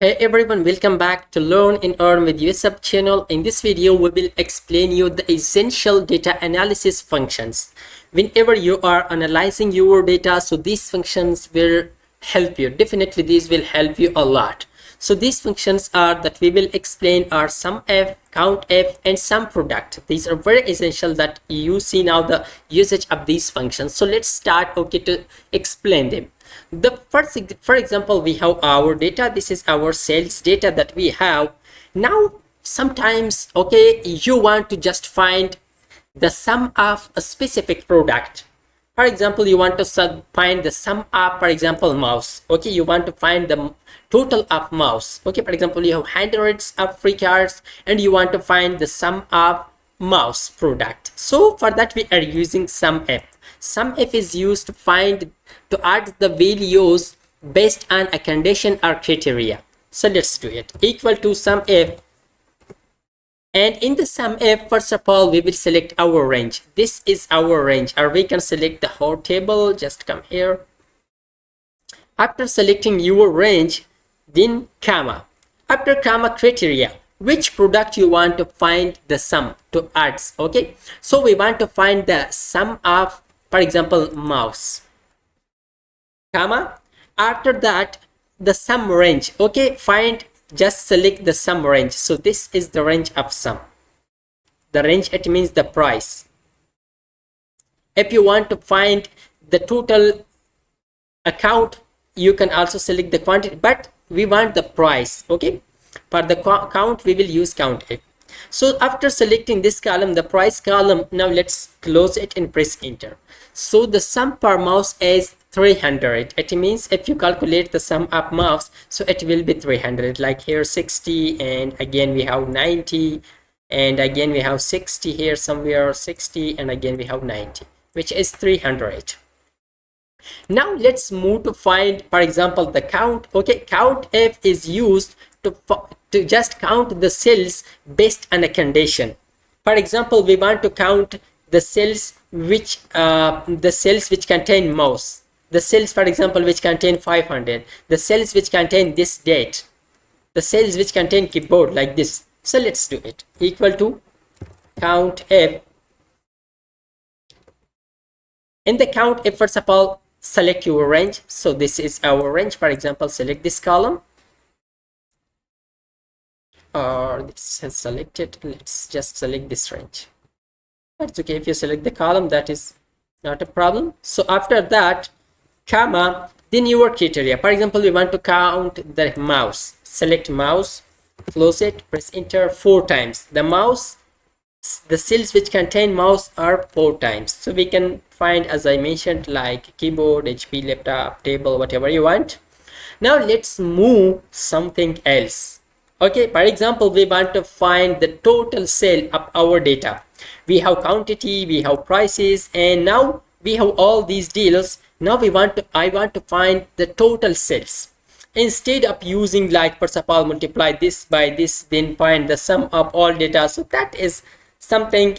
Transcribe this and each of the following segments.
Hey everyone, welcome back to Learn and Earn with USAP channel. In this video, we will explain you the essential data analysis functions. Whenever you are analyzing your data, so these functions will help you. Definitely, these will help you a lot. So these functions are that we will explain are SUMF, COUNTF, and SUMPRODUCT. These are very essential that you see now the usage of these functions. So let's start to explain them. The first, for example, we have our data. This is our sales data that we have. Now sometimes you want to just find the sum of a specific product. For example, you want to find the sum of, for example, mouse. You want to find the total of mouse. For example, you have hundreds of free cards and you want to find the sum of mouse product. So for that we are using SUMF. SUMF is used to add the values based on a condition or criteria. So let's do it. Equal to SUMF. And in the SUMF, first of all, we will select our range. This is our range, or we can select the whole table. Just come here. After selecting your range, then comma. After comma, criteria. Which product you want to find the sum to add. So we want to find the sum of, for example, mouse. Comma. After that, the sum range. Just select the sum range. So this is the range of sum. The range, it means the price. If you want to find the total account, you can also select the quantity, but we want the price. For the count, we will use COUNTF. So after selecting this column, the price column, now let's close it and press enter. So the sum per mouse is 300. It means if you calculate the sum of mouse, so it will be 300. Like here 60, and again we have 90, and again we have 60 here somewhere, 60, and again we have 90, which is 300. Now let's move to find, for example, the count. COUNTF is used to just count the cells based on a condition. For example, we want to count the cells which contain mouse, the cells, for example, which contain 500, the cells which contain this date, the cells which contain keyboard, like this. So let's do it. Equal to COUNTF. In the COUNTF, first of all, select your range. So this is our range. For example, select this column, or this is selected. Let's just select this range. That's okay. If you select the column, that is not a problem. So after that, comma, then your criteria. For example, we want to count the mouse. Select mouse, close it, press enter 4 times. The mouse, the cells which contain mouse are 4 times. So we can find, as I mentioned, like keyboard, HP, laptop, table, whatever you want. Now let's move something else. For example, we want to find the total sale of our data. We have quantity, we have prices, and now we have all these deals. Now I want to find the total sales. Instead of using, like, first of all, multiply this by this, then find the sum of all data. So that is something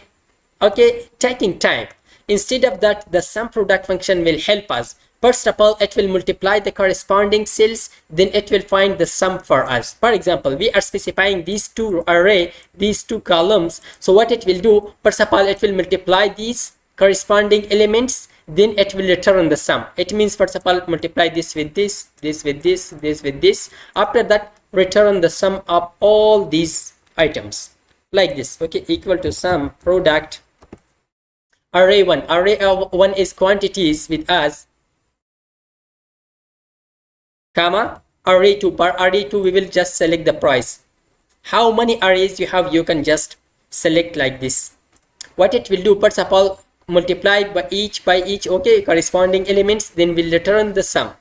taking time. Instead of that, the SUMPRODUCT function will help us. First of all, it will multiply the corresponding cells, then it will find the sum for us. For example, we are specifying these two array, these two columns. So what it will do, first of all, it will multiply these corresponding elements, then it will return the sum. It means, first of all, multiply this with this, this with this, this with this. After that, return the sum of all these items, like this. Equal to SUMPRODUCT. Array 1. Array 1 is quantities with us, comma, array 2. Per array 2, we will just select the price. How many arrays you have, you can just select like this. What it will do, first of all, multiply by each corresponding elements, then we'll return the sum.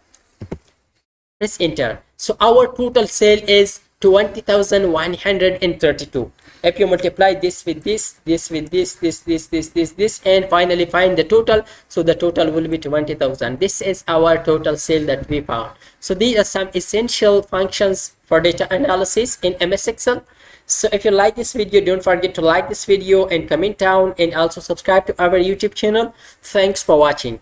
Press enter. So our total sale is 20,132. If you multiply this with this, this with this, and finally find the total, so the total will be 20,000. This is our total sale that we found. So these are some essential functions for data analysis in MS Excel. So if you like this video, don't forget to like this video and comment down, and also subscribe to our YouTube channel. Thanks for watching.